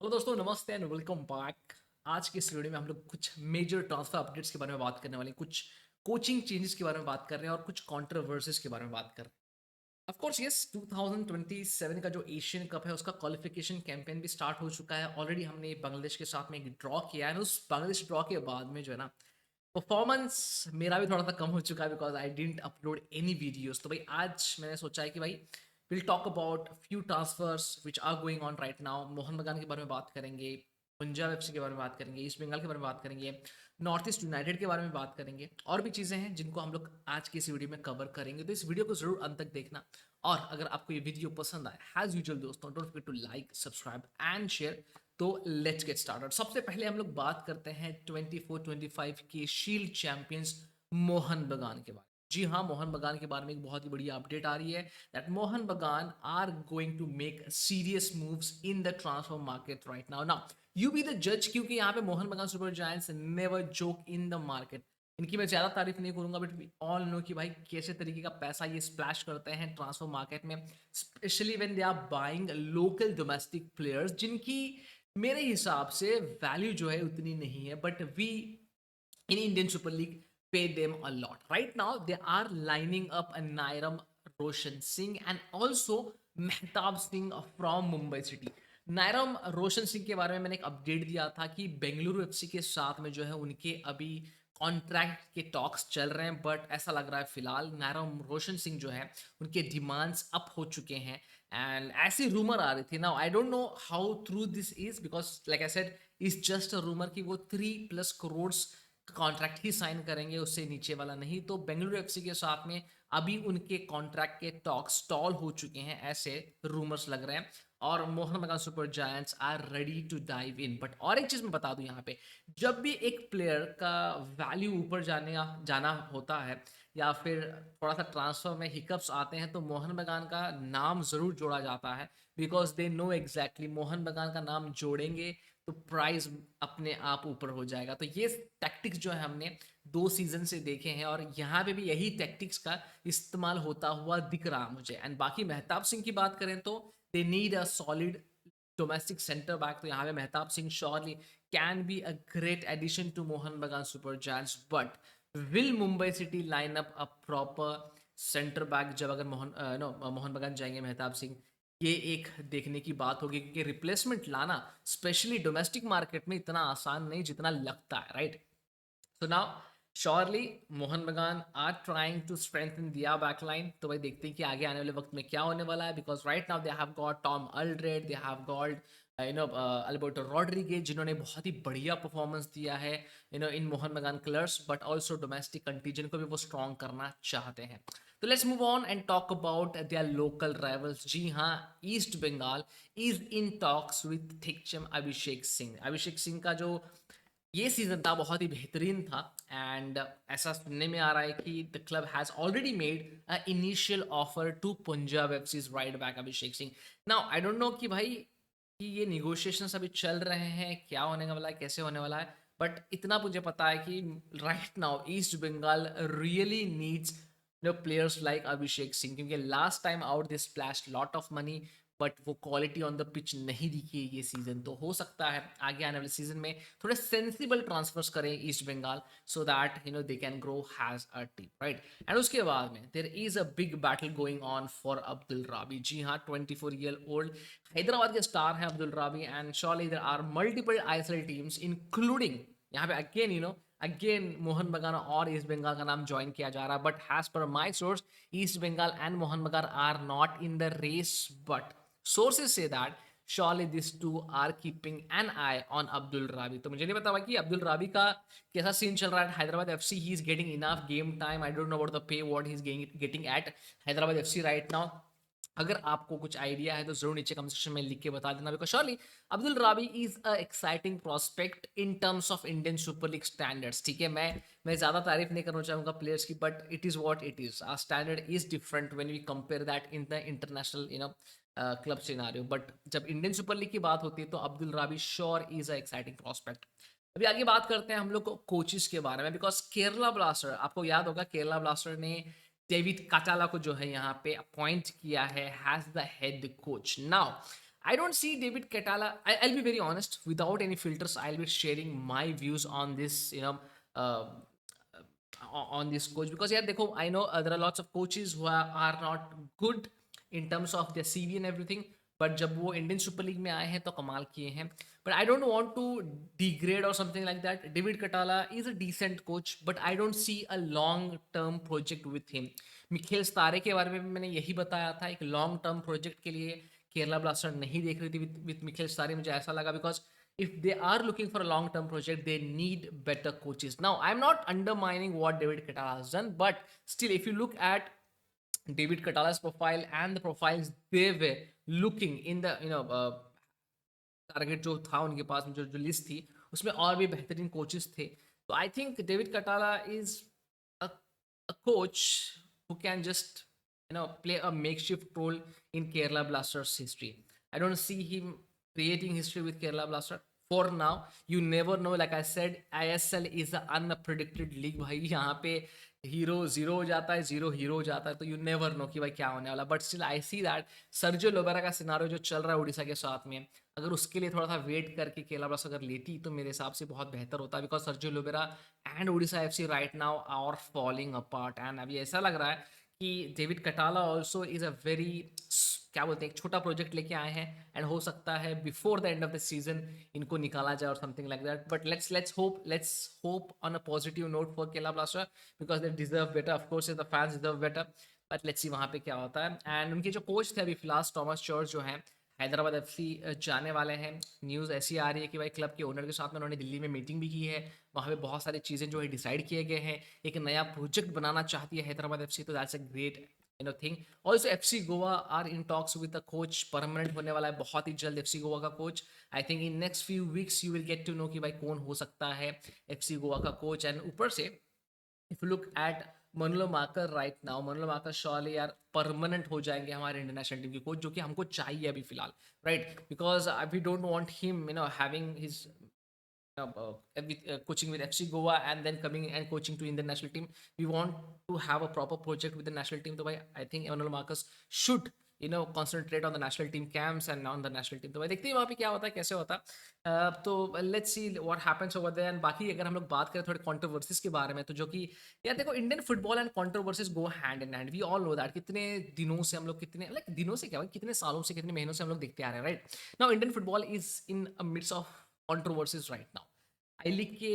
Hello दोस्तों, नमस्ते and welcome back. आज की इस वीडियो में हम लोग कुछ मेजर ट्रांसफर अपडेट्स के बारे में बात करने वाले हैं, कुछ कोचिंग चेंजेस के बारे में बात कर रहे हैं और कुछ कंट्रोवर्सीज के बारे में बात कर रहे हैं। ऑफ कोर्स यस, 2027 का जो एशियन कप है उसका क्वालिफिकेशन कैंपेन भी स्टार्ट हो चुका है। ऑलरेडी हमने बांग्लादेश के साथ में एक ड्रॉ किया है, उस बांग्लादेश ड्रॉ के बाद में जो है ना, परफॉर्मेंस मेरा भी थोड़ा सा कम हो चुका है because I didn't upload any videos. तो भाई आज मैंने सोचा है कि भाई will talk about few transfers which are going on right now. Mohun Bagan के बारे में बात करेंगे, पंजाब एफसी के बारे में बात करेंगे, ईस्ट बंगाल के बारे में बात करेंगे, नॉर्थ ईस्ट यूनाइटेड के बारे में बात करेंगे, और भी चीज़ें हैं जिनको हम लोग आज की इस वीडियो में कवर करेंगे। तो इस वीडियो को जरूर अंत तक देखना। और अगर आपको ये वीडियो पसंद आए, हैज यूजुअल दोस्तों, don't forget to like, subscribe and share. तो लेट्स गेट स्टार्टेड। सबसे पहले हम लोग बात करते हैं 24-25 के शील्ड चैंपियंस मोहन बगान के बारे में। जी हाँ, मोहन बगान के बारे में एक बहुत ही बड़ी अपडेट आ रही है that Mohun Bagan are going to make serious moves in the transfer market right now. Now you be the जज, क्योंकि यहाँ पे Mohun Bagan super giants never joke in the market. इनकी मैं ज्यादा तारीफ नहीं करूंगा, बट वी ऑल नो कि भाई कैसे तरीके का पैसा ये स्प्लैश करते हैं ट्रांसफर मार्केट में, specially when they are buying local domestic players जिनकी मेरे हिसाब से वैल्यू जो है उतनी नहीं है, but we in Indian Super League pay them a lot. Right now, they are lining up a Nairam Roshan Singh and also Mehtab Singh from Mumbai City. नायरम Roshan Singh के बारे में मैंने एक अपडेट दिया था कि बेंगलुरु एफसी के साथ में जो है उनके अभी कॉन्ट्रैक्ट के टॉक्स चल रहे हैं, बट ऐसा लग रहा है फिलहाल नायरम रोशन सिंह जो है उनके डिमांड्स अप हो चुके हैं। एंड ऐसी रूमर आ रही थी। Now I don't know how true this is because like I said is just a rumour कि वो 3+ करोड़ कॉन्ट्रैक्ट ही साइन करेंगे, उससे नीचे वाला नहीं। तो बेंगलुरु एफसी के साथ में अभी उनके कॉन्ट्रैक्ट के टॉक स्टॉल हो चुके हैं, ऐसे रूमर्स लग रहे हैं। और Mohun Bagan super giants are ready to dive in. But और एक चीज मैं बता दूं, यहाँ पे जब भी एक प्लेयर का वैल्यू ऊपर जाना होता है या फिर थोड़ा सा ट्रांसफर में हिकअप्स आते हैं, तो मोहन बगान का नाम जरूर जोड़ा जाता है because they know exactly Mohan बगान का नाम जोड़ेंगे तो प्राइस अपने आप ऊपर हो जाएगा। तो ये टैक्टिक्स जो है हमने 2 सीजन से देखे हैं और यहाँ पे भी यही टैक्टिक्स का इस्तेमाल होता हुआ दिख रहा मुझे। एंड बाकी मेहताब सिंह की बात करें तो they need a solid domestic centre back. तो यहाँ पे Mehtab Singh surely can be a great addition to Mohun Bagan super giants, but will Mumbai city line up a proper centre back जब अगर मोहन बगान जाएंगे मेहताब सिंह? ये एक देखने की बात होगी, क्योंकि रिप्लेसमेंट लाना स्पेशली डोमेस्टिक मार्केट में इतना आसान नहीं जितना लगता है, right? So now surely Mohan Bagan are trying to strengthen दिया बैकलाइन। तो भाई देखते हैं कि आगे आने वाले वक्त में क्या होने वाला है, because right now they have got Tom Aldred, they have got Alberto Rodriguez, जिन्होंने बहुत ही बढ़िया परफॉर्मेंस दिया है in Mohun Bagan colours, but also domestic contingent को भी वो स्ट्रॉन्ग करना चाहते हैं। तो let's move on and talk about their local rivals. जी हाँ, East Bengal is in talks with Tekcham Abhishek Singh. Abhishek Singh का जो ये सीजन था बहुत ही बेहतरीन था, एंड ऐसा सुनने में आ रहा है कि the club has already made a initial offer to Punjab FC's right back Abhishek Singh. Now I don't know कि भाई कि ये निगोशिएशंस अभी चल रहे हैं, क्या होने वाला है, कैसे होने वाला है, बट इतना मुझे पता है कि right now East Bengal really needs players like Abhishek Singh, क्योंकि last time out they splash lot of money, but वो क्वालिटी ऑन द पिच नहीं दिखी है ये सीजन। तो हो सकता है आगे आने वाले सीजन में थोड़े सेंसिबल ट्रांसफर्स करें East Bengal, so that they can grow as a team, right? And उसके बाद में there is a big battle going on for Abdul Rabi. जी हाँ, 24 ईयर ओल्ड हैदराबाद के स्टार हैं Abdul Rabi, and surely there are multiple ISL teams including यहाँ पे अगेन मोहन बगान और ईस्ट बंगाल का नाम ज्वाइन किया जा रहा है। But as per my source East Bengal and Mohun Bagan are not in the race, but sources say that surely these two are keeping an eye on Abdul Rabi। तो मुझे नहीं पता कि अब्दुल राबी का कैसा सीन चल रहा है Hyderabad FC. He is getting enough game time, I don't know about the pay what he is getting eight Hyderabad FC right now. अगर आपको कुछ आइडिया है तो जरूर नीचे कमेंट सेक्शन में लिख के बता देना, because surely Abdul Rabi is a exciting prospect in terms of Indian super league standards. ठीक है, मैं ज्यादा तारीफ नहीं करना चाहूंगा प्लेयर्स की, but it is what it is. Our standard is different when we compare that in the international club scenario. But जब इंडियन सुपर लीग की बात होती है तो Abdul Rabi sure is a exciting prospect. अभी आगे बात करते हैं हम लोग कोचेस के बारे में, बिकॉज केरला ब्लास्टर, आपको याद होगा केरला ब्लास्टर ने डेविड काटाला को जो है यहाँ पे अपॉइंट किया है has the head coach. Now I don't see David Catala. I'll be very honest, without any filters, I'll be sharing my views on this, uh, on this coach, because yeah, देखो, I know there are lots of coaches who are not good in terms of their CV and everything, but जब वो Indian super league में आए हैं तो कमाल किए हैं. But I don't want to degrade or something like that. David Catala is a decent coach, but I don't see a long term project with him. Mikael Stahre के बारे में भी मैंने यही बताया था, एक लॉन्ग टर्म प्रोजेक्ट के लिए केरला ब्लास्टर नहीं देख रही थी विथ मिखेल स्तारे. मुझे ऐसा लगा because if they are looking for a long term project, they need better coaches. Now, I'm not undermining what David Catala has done, but still, if you look at David Catala's profile and the profiles they were looking in the target जो था उनके पास में, जो list थी, उसमें और भी बेहतरीन कोचेस थे. तो आई थिंक डेविड कटाला is a coach who can just play a makeshift role in Kerala Blasters history. I don't see him creating history with Kerala Blaster for now. You never know. Like I said, ISL is an unpredicted league. भाई यहाँ पे hero zero हो जाता है, zero hero हो जाता है, तो यू नेवर नो कि भाई क्या होने वाला. But still I see that Sergio Lobera का सिनारियो जो चल रहा है उड़ीसा के साथ में, अगर उसके लिए थोड़ा सा वेट करके केरला ब्लास्टर्स अगर लेती तो मेरे हिसाब से बहुत बेहतर होता. Because Sergio Lobera and Odisha FC right now are falling apart. And अभी ऐसा लग रहा है कि डेविड कटाला ऑल्सो इज अ वेरी, क्या बोलते हैं, एक छोटा प्रोजेक्ट लेके आए हैं, एंड हो सकता है before the end of the season इनको निकाला जाए और something like that. But let's hope on a positive note for Kerala blaster, because they deserve better. Of course the fans deserve better, but let's see वहाँ पे क्या होता है. And उनके जो कोच थे अभी फिलहाल, टॉमस चर्च, जो हैं हैदराबाद एफसी जाने वाले हैं. न्यूज़ ऐसी आ रही है कि भाई क्लब के ओनर के साथ में उन्होंने दिल्ली में मीटिंग भी की है. वहाँ पे बहुत सारी चीज़ें जो है डिसाइड किए गए हैं. एक नया प्रोजेक्ट बनाना चाहती है हैदराबाद एफसी, तो that's a great thing. Also FC Goa are in talks with the coach. Permanent होने वाला है बहुत ही जल्द एफसी गोवा का coach. I think in next few weeks you will get to know कि भाई कौन हो सकता है एफसी गोवा का कोच. एंड ऊपर से if you look at Manolo Marquez right now, Manolo Marquez surely यार परमानेंट हो जाएंगे हमारे इंडियन नेशनल टीम के कोच, जो कि हमको चाहिए अभी फिलहाल, right. Because we don't want him having his coaching with FC Goa and then coming and coaching to Indian national team. We want to have a proper project with the national team. So I think Emmanuel Marcus should concentrate on the national team camps and on the national team. तो भाई देखते हैं वहाँ पे क्या होता है, कैसे होता है. तो let's see what happens over there. And बाकी अगर हम लोग बात करें थोड़े कंट्रोवर्सीज के बारे में, तो जो कि यार देखो, Indian football and controversies go hand in hand. We all know that. कितने दिनों से हम लोग, कितने लाइक दिनों से क्या भाई, कितने सालों से, कितने महीनों से हम लोग देखते आ रहे हैं, right. Now Indian football is in a mids of controversies right now. I league के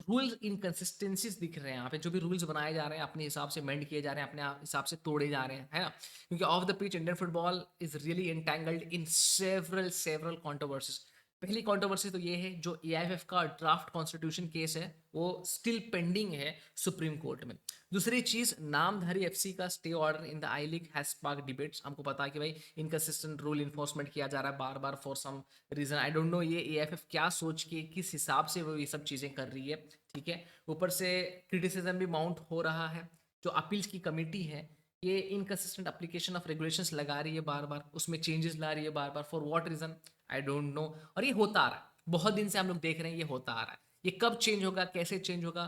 रूल्स इनकन्सिस्टेंसीज दिख रहे हैं यहाँ पे. जो भी रूल्स बनाए जा रहे हैं अपने हिसाब से मेंड किए जा रहे हैं, अपने हिसाब से तोड़े जा रहे हैं, है ना. क्योंकि of the pitch Indian football is really entangled in several controversies. पहली कंट्रोवर्सी तो ये है, जो एआईएफएफ का ड्राफ्ट कॉन्स्टिट्यूशन केस है वो स्टिल पेंडिंग है सुप्रीम कोर्ट में. दूसरी चीज, नामधारी एफसी का stay order in the I league has spark debates. हमको पता है कि भाई इनकंसिस्टेंट रूल इन्फोर्समेंट किया जा रहा है बार बार for some reason. I don't know ये एआईएफएफ क्या सोच के, किस हिसाब से वो ये सब चीजें कर रही है, ठीक है. ऊपर से क्रिटिसिज्म भी माउंट हो रहा है. जो अपील्स की कमेटी है, ये इनकंसिस्टेंट एप्लीकेशन ऑफ रेगुलेशंस लगा रही है बार बार, उसमें चेंजेस ला रही है बार बार. For what reason I don't know. और ये होता आ रहा है, बहुत दिन से हम लोग देख रहे हैं ये होता आ रहा है. ये कब चेंज होगा, कैसे चेंज होगा,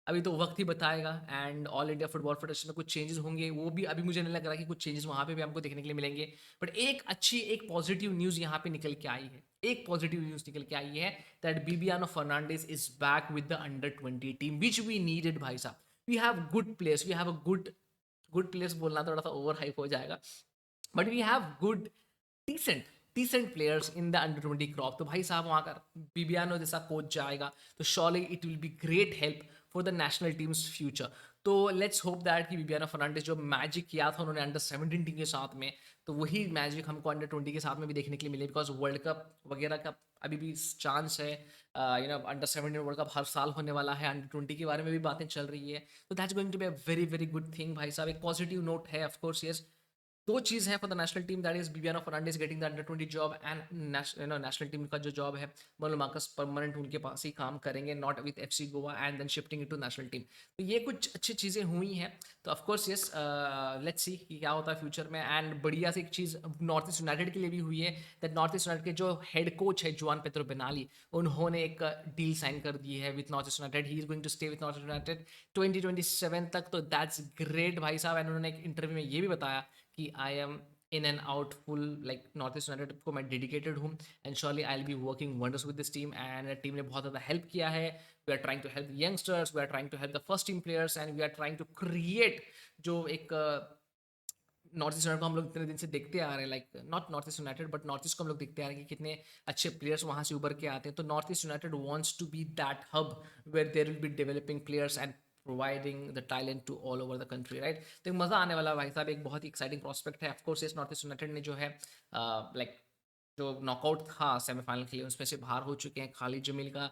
अभी तो वक्त ही बताएगा. And all India football federation में कुछ चेंजेस होंगे, वो भी अभी मुझे नहीं लग रहा कि कुछ चेंजेस वहाँ पे भी हमको देखने के लिए मिलेंगे. बट एक पॉजिटिव न्यूज़ यहाँ पे निकल के आई है. एक पॉजिटिव न्यूज़ निकल के आई है that Bibiano Fernandes is back with the under 20 team which we needed. भाई साहब, we have good players, we have a good players बोलना थोड़ा सा ओवर हाइप हो जाएगा, but we have good decent players in the under 20 crop. तो भाई साहब वहाँ का बिबियानो जैसा कोच जाएगा तो surely it will be great help for the national teams future. तो लेट्स होप दैट कि बिबियानो फर्नांडिस जो मैजिक किया था उन्होंने अंडर 17 टीम के साथ में, तो वही मैजिक हमको अंडर 20 के साथ में भी देखने के लिए मिले. बिकॉज वर्ल्ड कप वगैरह का अभी भी चांस है. अंडर 17 वर्ल्ड कप हर साल होने वाला है. अंडर 20 के बारे में भी बातें चल रही है. तो that's going to be a very very good thing. भाई साहब एक पॉजिटिव नोट है. ऑफ कोर्स यस, दो चीज़ है for the national team, that is Bibiano Fernandes getting the under 20 job, and national team का जो जॉब है मनोलो मार्कस परमानेंट उनके पास ही काम करेंगे, not with FC Goa and then shifting it to national team. तो ये कुछ अच्छी चीज़ें हुई हैं. तो ऑफकोर्स यस, लेट्स सी कि क्या होता है फ्यूचर में. एंड बढ़िया सी एक चीज़ नॉर्थ ईस्ट यूनाइटेड के लिए भी हुई है, दैट नॉर्थ ईस्ट यूनाइटेड के जो हेड कोच है जुआन पेड्रो बेनाली, उन्होंने एक डील साइन कर दी है with North East United. He is going to stay with North East United 2027 तक. तो दैट्स ग्रेट भाई साहब. एंड उन्होंने एक इंटरव्यू में ये भी बताया कि I am in and out full like North East United को मैं डेडिकेटेड हूँ and surely I will be working wonders with this team and team ने बहुत ज़्यादा हेल्प किया है. We are trying to help youngsters, we are trying to help the first team players and we are trying to create जो एक north East United को हम लोग इतने दिन से देखते आ रहे हैं, like not north East United but north east को हम लोग देखते आ रहे हैं कि कितने अच्छे प्लेयर्स वहाँ से उभर के आते हैं. तो North East United wants to be that hub where there will be developing players and providing the talent to all over the country, right. तो मज़ा आने वाला है भाई साहब, एक बहुत ही एक्साइटिंग प्रॉस्पेक्ट है. ऑफकोर्स इस नॉर्थ ईस्ट यूनाइटेड ने जो है लाइक जो नॉकआउट था सेमीफाइनल के लिए उसमें से बाहर हो चुके हैं. खालिद जमील का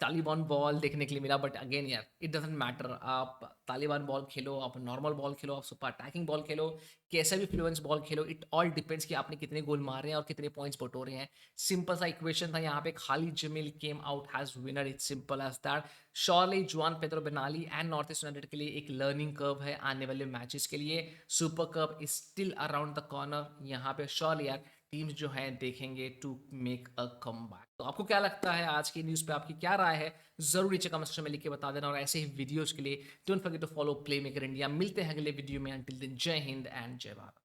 तालिबान बॉल देखने के लिए मिला, बट अगेन यार इट डजेंट मैटर. आप तालिबान बॉल खेलो, आप नॉर्मल बॉल खेलो, आप सुपर अटैकिंग बॉल खेलो, कैसा भी Fluence ball Khelo, it all depends कि आपने कितने गोल मारे हैं और कितने पॉइंट्स बटोरे हैं. सिंपल सा इक्वेशन था यहाँ पे. Khalid Jamil came out as winner, it's simple as that. Surely Juan Pedro Benali and North East United के लिए एक लर्निंग कर्व है आने वाले मैचेस के लिए. Super cup is still around the corner. यहाँ पे श्योरली यार टीम्स जो हैं देखेंगे टू मेक अ कमबैक. तो आपको क्या लगता है आज की न्यूज़ पे, आपकी क्या राय है, जरूर नीचे कमेंट सेक्शन में लिख के बता देना. और ऐसे ही वीडियोस के लिए don't forget to follow play maker India. मिलते हैं अगले वीडियो में. अंटिल दिन जय हिंद एंड जय भारत.